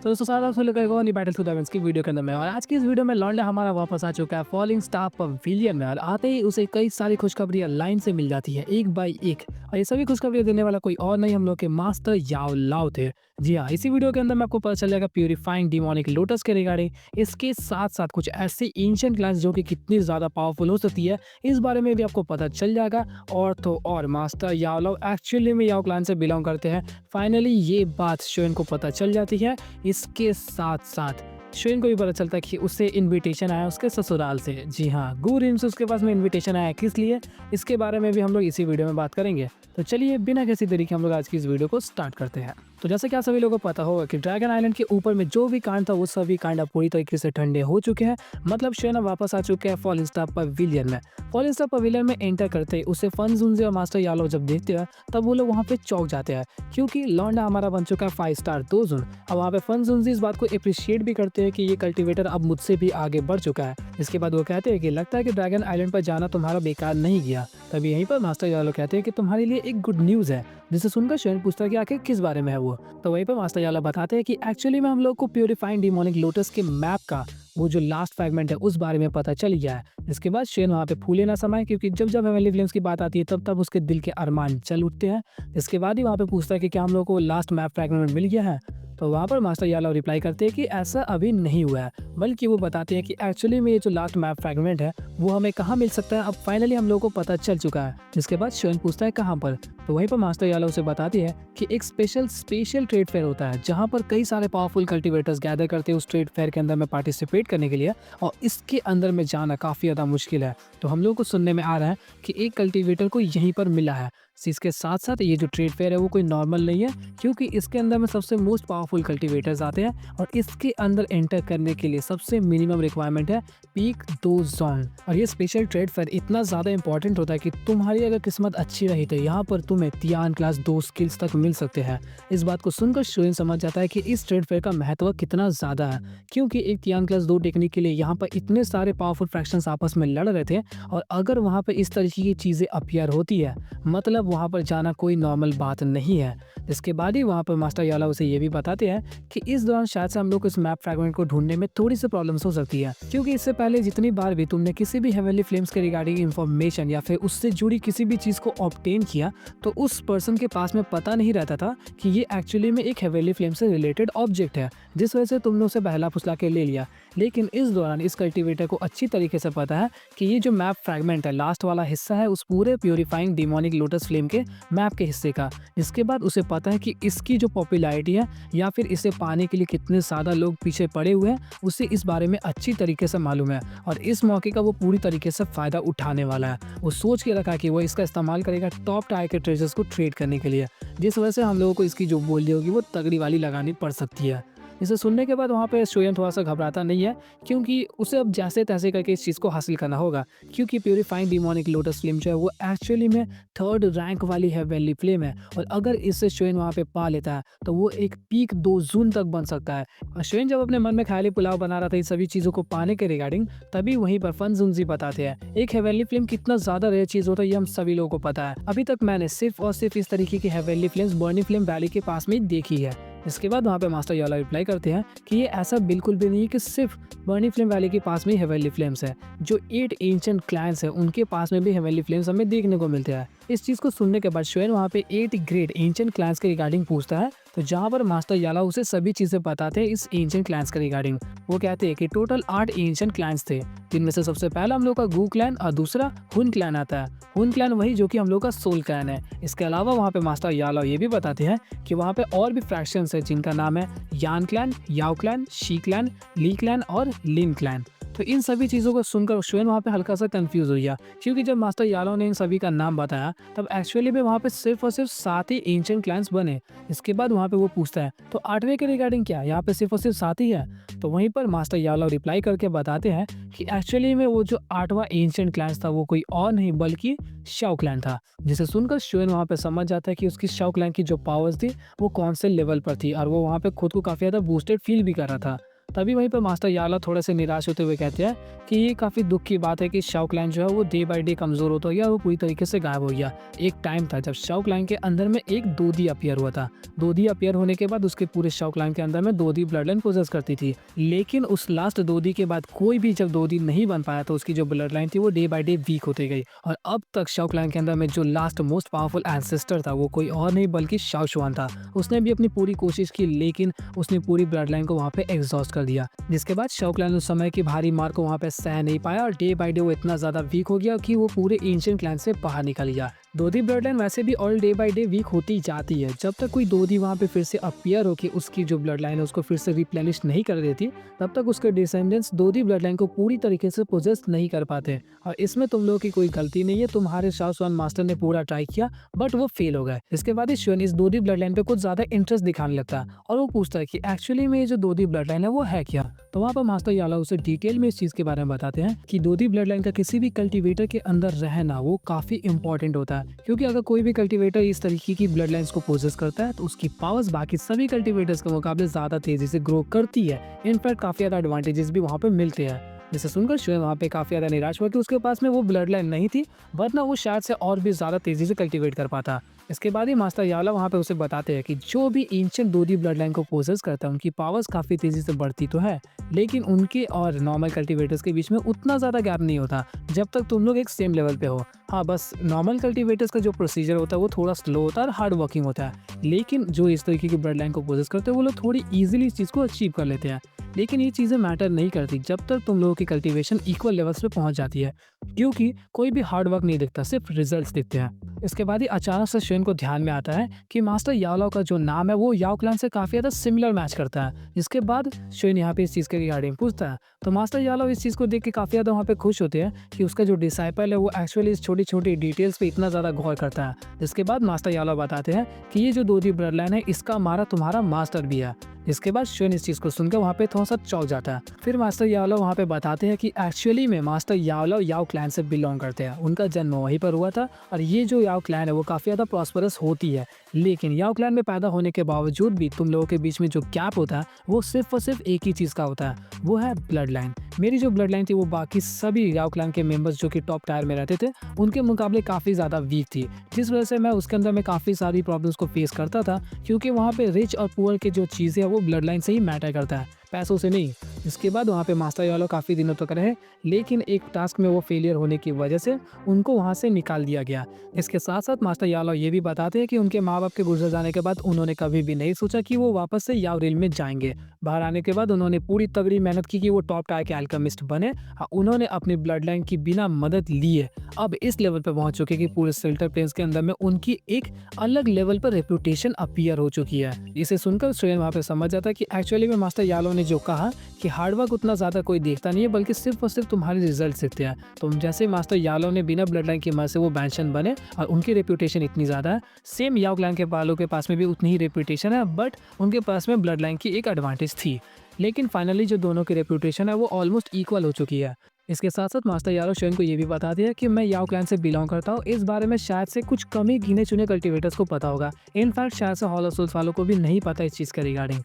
तो दोस्तों सारा लेकर बैटल टू डायमंड्स की वीडियो के अंदर में और आज की इस वीडियो में लॉन्डे हमारा वापस आ चुका है फॉलिंग स्टार पवेलियन में। और आते ही उसे कई सारी खुशखबरियां लाइन से मिल जाती है एक बाय एक। और ये सभी खुशखबरियां देने वाला कोई और नहीं, हम लोग के मास्टर याओ लाओ थे। जी हाँ, इसी वीडियो के अंदर में आपको पता चल जाएगा प्यूरिफाइंग डिमोनिक लोटस के रिगार्डिंग। इसके साथ साथ कुछ ऐसी एंशिएंट क्लास जो कि कितनी ज्यादा पावरफुल हो सकती है, इस बारे में भी आपको पता चल जाएगा। और तो और मास्टर याओ लाओ एक्चुअली में याओ क्लान से बिलोंग करते हैं। फाइनली ये बात शोन को पता चल जाती है। इसके साथ साथ शोन को भी पता चलता है कि उसे इनविटेशन आया उसके ससुराल से। जी हाँ, गुरिन से उसके पास में इनविटेशन आया, किस लिए, इसके बारे में भी हम लोग इसी वीडियो में बात करेंगे। तो चलिए बिना किसी देरी के हम लोग आज की इस वीडियो को स्टार्ट करते हैं। तो जैसे कि आप सभी लोगों को पता होगा कि ड्रैगन आइलैंड के ऊपर में जो भी कांड था वो सभी कांड अब पूरी तरीके से ठंडे हो चुके हैं। मतलब शोन वापस आ चुके हैं फॉलिंग स्टार पवेलियन में। फॉलिंग स्टार पवेलियन में एंटर करते ही उसे फन जुनजे और मास्टर याओ लाओ जब देखते हैं तब वो लोग वहाँ पे चौंक जाते हैं, क्योंकि लौंडा हमारा बन चुका है 5 स्टार 2 जोन। अब वहाँ पे फन जुनजे इस बात को अप्रिशिएट भी करते हैं कि ये कल्टीवेटर अब मुझसे भी आगे बढ़ चुका है। इसके बाद वो कहते हैं कि लगता है कि ड्रैगन आइलैंड पर जाना तुम्हारा बेकार नहीं गया। तभी यहीं पर मास्टर याओ लाओ कहते हैं कि तुम्हारे लिए एक गुड न्यूज़ है, जिसे सुनकर शोन पूछता है कि आखिर किस बारे में है वो। तो वहीं पर मास्टर याओ लाओ बताते हैं कि एक्चुअली में हम लोग को प्यूरिफाइंग डिमोनिक लोटस के मैप का वो जो लास्ट फ्रैगमेंट है उस बारे में पता चल गया है। इसके बाद शेन वहाँ पे फूले ना समाये, क्योंकि जब जब हेवनली फ्लेम्स की बात आती है तब तब उसके दिल के अरमान चल उठते हैं। इसके बाद ही वहाँ पे पूछता है कि क्या हम लोग को लास्ट मैप फ्रैगमेंट मिल गया है। तो वहाँ पर मास्टर याओ लाओ रिप्लाई करते हैं कि ऐसा अभी नहीं हुआ है, बल्कि वो बताते हैं कि एक्चुअली में ये जो लास्ट मैप फ्रैगमेंट है वो हमें कहाँ मिल सकता है, अब फाइनली हम लोगों को पता चल चुका है। जिसके बाद शोन पूछता है कहाँ पर। तो वहीं पर मास्टर याओ लाओ उसे बताती है कि एक स्पेशल ट्रेड फेयर होता है जहाँ पर कई सारे पावरफुल कल्टीवेटर्स गैदर करते हैं उस ट्रेड फेयर के अंदर में पार्टिसिपेट करने के लिए, और इसके अंदर में जाना काफ़ी ज़्यादा मुश्किल है। तो हम लोगों को सुनने में आ रहा है कि एक कल्टीवेटर को यहीं पर मिला है। इसके साथ साथ ये जो ट्रेड फेयर है वो कोई नॉर्मल नहीं है, क्योंकि इसके अंदर में सबसे मोस्ट पावरफुल कल्टीवेटर्स आते हैं। और इसके अंदर एंटर करने के लिए सबसे मिनिमम रिक्वायरमेंट है पीक 2 जोन। और ये स्पेशल ट्रेड फेयर इतना ज़्यादा इंपॉर्टेंट होता है कि तुम्हारी अगर किस्मत अच्छी रही तो यहाँ पर तुम्हें तियान क्लास 2 स्किल्स तक मिल सकते हैं। इस बात को सुनकर शोन समझ जाता है कि इस ट्रेड फेयर का महत्व कितना ज़्यादा है, क्योंकि एक तियान क्लास 2 टेक्निक के लिए यहाँ पर इतने सारे पावरफुल फ्रैक्शंस आपस में लड़ रहे थे। और अगर वहाँ पर इस तरीके की चीज़ें अपीयर होती है, मतलब वहाँ पर जाना कोई नॉर्मल बात नहीं है। इसके बाद ही वहाँ पर मास्टर याओ लाओ उसे ये भी बताते हैं कि इस दौरान शायद से हम लोग को इस मैप फ्रैगमेंट को ढूंढने में थोड़ी सी प्रॉब्लम्स हो सकती है, क्योंकि इससे पहले जितनी बार भी तुमने किसी भी हेवनली फ्लेम्स के रिगार्डिंग इन्फॉर्मेशन या फिर उससे जुड़ी किसी भी चीज़ को ऑब्टेन किया तो उस पर्सन के पास में पता नहीं रहता था कि ये एक्चुअली में एक हेवनली फ्लेम से रिलेटेड ऑब्जेक्ट है, जिस वजह से तुमने उसे बहला फुसला के ले लिया। लेकिन इस दौरान इस कल्टीवेटर को अच्छी तरीके से पता है कि ये जो मैप फ्रैगमेंट है लास्ट वाला हिस्सा है उस पूरे प्यूरिफाइंग डिमोनिक लोटस फ्लेम के मैप के हिस्से का। इसके बाद उसे पता है कि इसकी जो पॉपुलैरिटी है या फिर इसे पाने के लिए कितने ज़्यादा लोग पीछे पड़े हुए हैं, उसे इस बारे में अच्छी तरीके से मालूम है। और इस मौके का वो पूरी तरीके से फ़ायदा उठाने वाला है। वो सोच के रखा कि वो इसका इस्तेमाल करेगा टॉप टायर के ट्रेजर्स को ट्रेड करने के लिए, जिस वजह से हम लोगों को इसकी जो बोली होगी वो तगड़ी वाली लगानी पड़ सकती है। इसे सुनने के बाद वहाँ पे शोयन थोड़ा सा घबराता नहीं है, क्योंकि उसे अब जैसे तैसे करके इस चीज़ को हासिल करना होगा। क्योंकि प्यूरिफाइंग डिमोनिक लोटस फ्लेम जो है वो एक्चुअली में 3rd रैंक वाली हेवनली फ्लेम है। और अगर इससे शोयन वहाँ पे पा लेता है तो वो एक पीक 2 जून तक बन सकता है। और शोयन जब अपने मन में ख्याली पुलाव बना रहा था इन सभी चीज़ों को पाने के रिगार्डिंग, तभी वहीं पर फन जुनजी बताते हैं एक हेवनली फ्लेम कितना ज़्यादा रेयर चीज़ होता है, ये हम सभी लोगों को पता है। अभी तक मैंने सिर्फ और सिर्फ इस तरीके की heavenly flames burning flame valley के पास में देखी है। इसके बाद वहाँ पे मास्टर याओ लाओ रिप्लाई करते हैं कि ये ऐसा बिल्कुल भी नहीं है कि सिर्फ बर्निंग फ्लेम वैली के पास में ही हेवनली फ्लेम्स है। जो 8 एंशिएंट क्लैंस है उनके पास में भी हेवनली फ्लेम्स हमें देखने को मिलते हैं। इस चीज़ को सुनने के बाद शोयन वहाँ पे 8 ग्रेट एंशिएंट क्लैंस के रिगार्डिंग पूछता है, तो जहाँ पर मास्टर याओ लाओ उसे सभी चीज़ें बताते हैं इस एंशिएंट क्लैंस के रिगार्डिंग। वो कहते हैं कि टोटल 8 एंशिएंट क्लैंस थे, जिनमें से सबसे पहला हम लोग का गू क्लैन और दूसरा हुन क्लैन आता है। हुन क्लैन वही जो कि हम लोग का सोल क्लैन है। इसके अलावा वहाँ पे मास्टर याओ लाओ ये भी बताते हैं कि वहाँ पे और भी फ्रैक्शंस है जिनका नाम है Yan clan, Yao clan, Shi clan, Li clan और लिन क्लैन। तो इन सभी चीज़ों को सुनकर शोयन वहाँ पे हल्का सा कंफ्यूज हो गया, क्योंकि जब मास्टर याओ लाओ ने इन सभी का नाम बताया तब एक्चुअली में वहाँ पे सिर्फ और सिर्फ 7 ही एंशिएंट क्लैंस बने। इसके बाद वहाँ पे वो पूछता है तो 8वें के रिगार्डिंग क्या, यहाँ पे सिर्फ और सिर्फ 7 ही है। तो वहीं पर मास्टर याओ लाओ रिप्लाई करके बताते हैं कि एक्चुअली में वो जो 8वां एंशिएंट क्लैंस था वो कोई और नहीं बल्कि शाओ क्लैन था। जिसे सुनकर शोयन वहाँ पे समझ जाता है कि उसकी शाओ क्लैन की जो पावर्स थी वो कौन से लेवल पर थी, और वो वहाँ पे खुद को काफ़ी ज़्यादा बूस्टेड फील भी कर रहा था। तभी वहीं पर मास्टर याला थोड़े से निराश होते हुए कहते हैं कि ये काफ़ी दुख की बात है कि शाओ क्लैन जो है वो डे बाय डे कमज़ोर होता गया, वो पूरी तरीके से गायब हो गया। एक टाइम था जब शाओ क्लैन के अंदर में एक दोदी अपीयर हुआ था। दोदी अपीयर होने के बाद उसके पूरे शाओ क्लैन के अंदर में दोदी ब्लड लाइन पोजेस करती थी। लेकिन उस लास्ट दोदी के बाद कोई भी जब दोदी नहीं बन पाया तो उसकी जो ब्लड लाइन थी वो डे बाय डे वीक होती गई, और अब तक शाओ क्लैन के अंदर में जो लास्ट मोस्ट पावरफुल एंसेस्टर था वो कोई और नहीं बल्कि शाओ शुआन था। उसने भी अपनी पूरी कोशिश की, लेकिन उसने पूरी ब्लड लाइन को वहाँ पे एग्जॉस्ट कर दिया, जिसके बाद शाओ क्लैन उस समय की भारी मार को वहाँ पे सह नहीं पाया और डे बाय डे वो इतना ज्यादा वीक हो गया कि वो पूरे एंशिएंट क्लैन से बाहर निकल गया। दोदी ब्लड लाइन वैसे भी all day by day weak होती जाती है। जब तक कोई दोदी वहाँ पे फिर से अपीयर होकर उसकी जो ब्लड लाइन है उसको फिर से रिप्लेनिश नहीं कर देती, तब तक उसके डिसेंडेंट्स दोदी ब्लड लाइन को पूरी तरीके से पोजेस नहीं कर पाते। और इसमें तुम लोगों की कोई गलती नहीं है, तुम्हारे शाओ शुआन मास्टर ने पूरा ट्राई किया बट वो फेल हो गए। इसके बाद शुआन इस दोदी ब्लड लाइन पे कुछ ज्यादा इंटरेस्ट दिखाने लगता है और वो पूछता है कि एक्चुअली में ये जो दोदी ब्लड लाइन है वो है क्या। तो वहाँ पर मास्टर याला उसे डिटेल में इस चीज के बारे में बताते हैं कि दोदी ब्लड लाइन का किसी भी कल्टीवेटर के अंदर रहना वो काफी इंपॉर्टेंट होता है, क्योंकि अगर कोई भी कल्टीवेटर इस तरीके की ब्लड लाइंस को पोजेस करता है तो उसकी पावर्स बाकी सभी कल्टीवेटर्स के मुकाबले ज्यादा तेजी से ग्रो करती है। इनफैक्ट काफी ज्यादा एडवांटेजेस भी वहाँ पे मिलते हैं। जिसे सुनकर शुएन वहाँ पे काफी ज्यादा निराश हुआ कि उसके पास में वो ब्लड लाइन नहीं थी, वरना वो शायद से और भी ज्यादा तेजी से कल्टीवेट कर पाता। इसके बाद ही मास्टर याला वहाँ पे उसे बताते हैं कि जो भी एंशिएंट दोदी ब्लड लाइन को पोजेस करता है उनकी पावर्स काफी तेजी से बढ़ती तो है, लेकिन उनके और नॉर्मल कल्टीवेटर्स के बीच में उतना ज्यादा गैप नहीं होता जब तक तुम लोग एक सेम लेवल पे हो। हाँ, बस नॉर्मल कल्टीवेटर्स का जो प्रोसीजर होता है वो थोड़ा स्लो होता है और हार्ड वर्किंग होता है, लेकिन जो इस तरीके की ब्लड लाइन को पोजेस करते हैं वो लोग थोड़ी ईजिली इस चीज को अचीव कर लेते हैं। लेकिन ये चीजें मैटर नहीं करती जब तक तुम लोगों की कल्टीवेशन इक्वल लेवल्स पे पहुंच जाती है, क्योंकि कोई भी हार्ड वर्क नहीं दिखता, सिर्फ रिजल्ट्स दिखते हैं। इसके बाद ही अचानक से शुएन को ध्यान में आता है कि मास्टर याओ का जो नाम है वो याओ क्लैन से काफी ज्यादा सिमिलर मैच करता है। जिसके बाद शुएन यहाँ पे इस चीज के रिगार्डिंग पूछता है, तो मास्टर याओ इस चीज को देख के काफी ज्यादा वहाँ पे खुश होते हैं कि उसका जो डिसाइपल है वो एक्चुअली इस छोटी छोटी डिटेल्स पे इतना ज्यादा गौर करता है। जिसके बाद मास्टर याओ बताते हैं कि ये जो दोदी ब्लड लाइन है इसका मारा तुम्हारा मास्टर भी है। इसके बाद शुएन इस चीज को सुनकर वहाँ पे थोड़ा सा चौंक जाता है। फिर मास्टर याओ वहाँ पे बताते हैं कि एक्चुअली में मास्टर याओ क्लैन से बिलोंग करते हैं, उनका जन्म वहीं पर हुआ था और ये जो याओ क्लैन है वो काफी ज्यादा प्रॉस्परस होती है। लेकिन याओ क्लैन में पैदा होने के बावजूद भी तुम लोगों के बीच में जो गैप होता है वो सिर्फ और सिर्फ एक ही चीज का होता है, वो है ब्लड लाइन। मेरी जो ब्लड लाइन थी वो बाकी सभी याओ क्लैन के मेंबर्स जो कि टॉप टायर में रहते थे उनके मुकाबले काफी ज्यादा वीक थी, जिस वजह से मैं उसके अंदर में काफी सारी प्रॉब्लम्स को फेस करता था, क्योंकि वहाँ पे रिच और पुअर के जो चीजें है वो ब्लड लाइन से ही मैटर करता है, पैसों से नहीं। इसके बाद वहाँ पे मास्टर याओ काफ़ी दिनों तक रहे, लेकिन एक टास्क में वो फेलियर होने की वजह से उनको वहाँ से निकाल दिया गया। इसके साथ साथ मास्टर याओ ये भी बताते हैं कि उनके माँ बाप के गुजर जाने के बाद उन्होंने कभी भी नहीं सोचा कि वो वापस से याओ रिल में जाएंगे। बाहर आने के बाद उन्होंने पूरी तगड़ी मेहनत की कि वो टॉप टायर के अल्केमिस्ट बने। उन्होंने अपनी ब्लड लाइन की बिना मदद लिए अब इस लेवल पर पहुंच चुके कि पूरे सिल्टर प्लेन्स के अंदर में उनकी एक अलग लेवल पर रेपुटेशन अपीयर हो चुकी है। इसे सुनकर शुएन वहाँ पे समझ जाता है कि एक्चुअली में मास्टर याओ ने जो कहा कि हार्डवर्क उतना ज्यादा कोई देखता नहीं है, बल्कि सिर्फ और सिर्फ तुम्हारे रिजल्ट दिखते हैं। तो जैसे मास्टर याओ ने बिना ब्लड लाइन की मदद से वो बैंशन बने और उनकी रेपुटेशन इतनी ज्यादा है, सेम याओ क्लैन के वालों के पास में भी उतनी ही रेपुटेशन है, बट उनके पास में ब्लड लाइन की एक एडवांटेज थी। लेकिन फाइनली जो दोनों की रेपुटेशन है वो ऑलमोस्ट इक्वल हो चुकी है। इसके साथ साथ मास्टर याओ शुएन को ये भी बता दिया कि मैं याओ क्लैन से बिलोंग करता हूँ। इस बारे में शायद से कुछ कम ही गिने चुने कल्टीवेटर्स को पता होगा, इनफैक्ट शायद से हॉल ऑफ सोल्स वालों को भी नहीं पता इस चीज़ के रिगार्डिंग।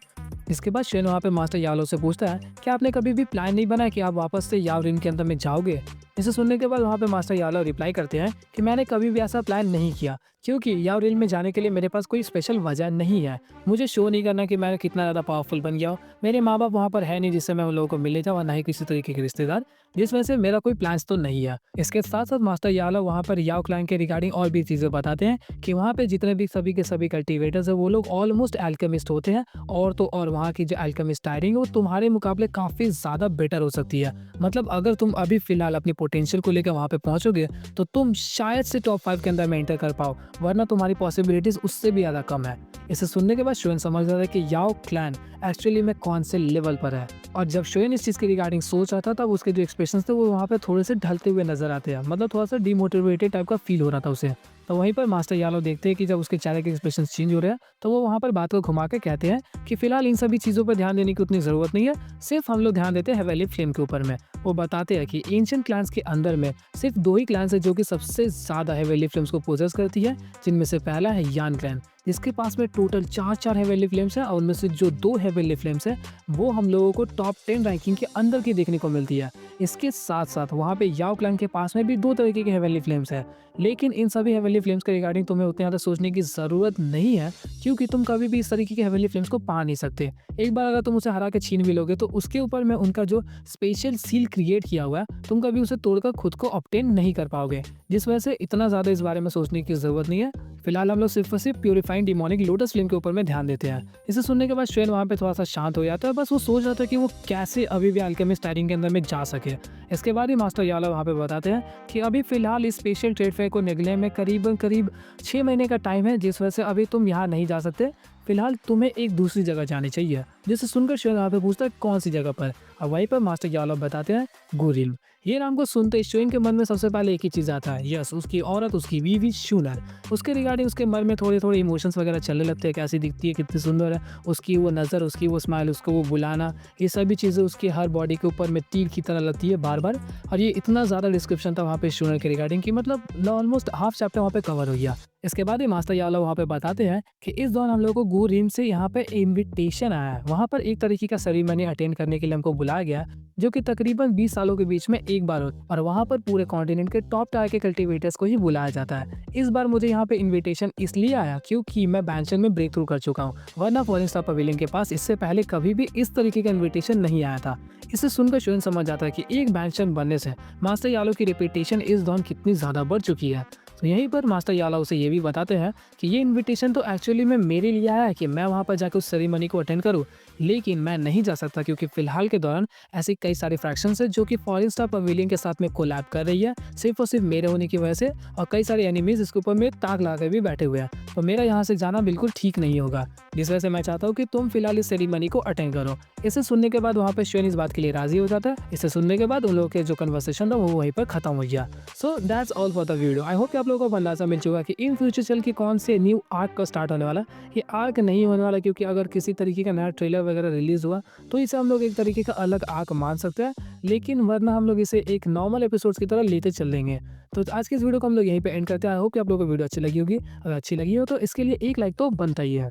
इसके बाद शुएन वहाँ पे मास्टर याओ से पूछता है कि आपने कभी भी प्लान नहीं बनाया कि आप वापस से याओ रिल के अंदर में जाओगे। इसे सुनने के बाद वहाँ पे मास्टर याओ रिप्लाई करते हैं कि मैंने कभी भी ऐसा प्लान नहीं किया, क्योंकि याओ रिल में जाने के लिए मेरे पास कोई स्पेशल वजह नहीं है। मुझे शो नहीं करना कि मैं कितना ज़्यादा पावरफुल बन गया हूँ। मेरे माँ बाप वहाँ पर है नहीं जिससे मैं उन लोगों को मिलने जाऊँ, और ना ही किसी तरीके के रिश्तेदार, जिस वजह से मेरा कोई प्लान्स तो नहीं है। इसके साथ साथ मास्टर याओ वहाँ पर याओ क्लैन के रिगार्डिंग और भी चीज़ें बताते हैं कि वहाँ पे जितने भी सभी के सभी कल्टीवेटर्स है वो लोग ऑलमोस्ट एल्केमिस्ट होते हैं, और तो और वहाँ की जो एल्केमिस्ट टायरिंग है वो तुम्हारे मुकाबले काफ़ी ज़्यादा बेटर हो सकती है। मतलब अगर तुम अभी फिलहाल अपनी पोटेंशियल को लेकर वहाँ पे पहुँचोगे तो तुम शायद से टॉप 5 के अंदर में एंटर कर पाओ, वरना तुम्हारी पॉसिबिलिटीज उससे भी ज़्यादा कम है। इसे सुनने के बाद शुएन समझ रहा था कि याओ क्लैन एक्चुअली में कौन से लेवल पर है, और जब शुएन इस चीज़ के रिगार्डिंग सोच रहा था तब उसके जो एक्सप्रेशंस थे वो वहाँ पे थोड़े से ढलते हुए नजर आते हैं, मतलब थोड़ा सा डिमोटिवेटेड टाइप का फील हो रहा था उसे। तो वहीं पर मास्टर याओ देखते हैं कि जब उसके चेहरे के एक्सप्रेशन चेंज हो रहे हैं तो वो वहाँ पर बात को घुमा के कहते हैं कि फिलहाल इन सभी चीज़ों पर ध्यान देने की उतनी ज़रूरत नहीं है, सिर्फ हम लोग ध्यान देते हैं हेवेनली फ्लेम के ऊपर में। वो बताते हैं कि एंशिएंट क्लैंस के अंदर में सिर्फ 2 ही क्लैंस है जो कि सबसे ज़्यादा हेवेनली फ्लेम्स को पोजेस करती है, जिनमें से पहला है यान क्लैन। जिसके पास में टोटल 4 हेवनली फ्लेम्स हैं और उनमें से जो 2 हेवनली फ्लेम्स हैं वो हम लोगों को टॉप 10 रैंकिंग के अंदर की देखने को मिलती है। इसके साथ-साथ वहाँ पे याओ क्लैन के पास में भी 2 तरीके के हेवनली फ्लेम्स हैं। लेकिन इन सभी हेवनली फ्लेम्स के रिगार्डिंग तुम्हें उतनी ज़्यादा सोचने की ज़रूरत नहीं है, क्योंकि तुम कभी भी इस तरीके के हेवनली फ्लेम्स को पा नहीं सकते। एक बार अगर तुम उसे हरा के छीन भी लोगे तो उसके ऊपर में उनका जो स्पेशल सील क्रिएट किया हुआ है, तुम कभी उसे तोड़कर खुद को ऑब्टेन नहीं कर पाओगे। जिस वजह से इतना ज़्यादा इस बारे में सोचने की ज़रूरत नहीं है। फिलहाल हम लोग सिर्फ और सिर्फ प्यूरिफाइंग डिमोनिक लोटस फ्लेम के ऊपर में ध्यान देते हैं। इसे सुनने के बाद श्वेन वहाँ पे थोड़ा-सा शांत हो जाता है, बस वो सोच रहा था कि वो कैसे अभी भी अल्केमिस्ट टायरिंग के अंदर में जा सके। इसके बाद ही मास्टर याला वहाँ पे बताते हैं कि अभी फिलहाल इस स्पेशल ट्रेड फेयर को निकलने में करीब 6 महीने का टाइम है, जिस वजह से अभी तुम यहाँ नहीं जा सकते। फिलहाल तुम्हें एक दूसरी जगह जानी चाहिए। जिसे सुनकर श्वेन वहाँ पे पूछता है कौन सी जगह पर, और वहीं पर मास्टर याला बताते हैं गुरिल्म। ये नाम को सुनते ही श्वेन के मन में सबसे पहले एक ही चीज़ आता है, यस, उसकी औरत, उसकी बीवी शूनर। उसके रिगार्डिंग उसके मन में थोड़े-थोड़े इमोशंस वगैरह चलने लगते हैं, कैसी दिखती है, कितनी सुंदर है, उसकी वो नज़र, उसकी वो स्माइल, उसको वो बुलाना, ये सभी चीज़ें उसकी हर बॉडी के ऊपर में तीर की तरह लगती है बार-बार। और ये इतना ज़्यादा डिस्क्रिप्शन था वहाँ पे शूनर के रिगार्डिंग कि मतलब ऑलमोस्ट हाफ चैप्टर वहाँ पे कवर हो गया। इसके बाद ही मास्टर याला वहाँ पे बताते हैं कि इस दौरान हम लोग को गुरिल्म से यहाँ पे इनविटेशन आया है। वहाँ पर एक तरीके का सेरेमनी अटेंड करने के लिए हमको बुलाया गया, जो कि तकरीबन 20 सालों के बीच में एक बार होता है, और वहाँ पर पूरे कॉन्टिनेंट के टॉप टायर के कल्टीवेटर्स को ही बुलाया जाता है। इस बार मुझे यहाँ पे इनविटेशन इसलिए आया क्योंकि मैं बैंशन में ब्रेक थ्रू कर चुका हूँ, वरना फॉलिंग स्टार पवेलियन के पास इससे पहले कभी भी इस तरीके का इन्विटेशन नहीं आया था। इसे सुनकर श्वेन समझ जाता है कि एक बैंशन बनने से मास्टर यालो की रेपुटेशन इस दौरान कितनी ज़्यादा बढ़ चुकी है। तो यहीं पर मास्टर याला उसे ये भी बताते हैं कि ये इनविटेशन तो एक्चुअली में मेरे लिए आया है कि मैं वहाँ पर जाकर उस सेरेमनी को अटेंड करूँ, लेकिन मैं नहीं जा सकता क्योंकि फिलहाल के दौरान ऐसी कई सारी फ्रैक्शंस है जो कि फॉलिंग स्टार पवेलियन के साथ में कोलैब कर रही है, सिर्फ और सिर्फ मेरे होने की वजह से, और कई सारे एनिमीज इसके ऊपर में ताक लगा भी बैठे हुए हैं। तो मेरा यहाँ से जाना बिल्कुल ठीक नहीं होगा, जिस वजह से मैं चाहता हूँ कि तुम फिलहाल इस सेरेमनी को अटेंड करो। इसे सुनने के बाद वहाँ पर श्वेन इस बात के लिए राजी हो जाता है। इसे सुनने के बाद उन लोगों के जो कन्वर्सेशन था वो वहीं पर खत्म हो गया। So that's all for the video. I hope कि आप लोगों को अंदाजा मिल चुका कि इन फ्यूचर चल के कौन से न्यू आर्क का स्टार्ट होने वाला। ये आर्क नहीं होने वाला क्योंकि अगर किसी तरीके का नया ट्रेलर वगैरह रिलीज हुआ तो इसे हम लोग एक तरीके का अलग आर्क मान सकते हैं, लेकिन वरना हम लोग इसे एक नॉर्मल एपिसोड्स की तरह लेते चल देंगे। तो आज की इस वीडियो को हम लोग यहीं पे एंड करते हैं। आई होप कि आप लोगों को वीडियो अच्छी लगी होगी। अगर अच्छी लगी हो तो इसके लिए एक लाइक तो बनता ही है।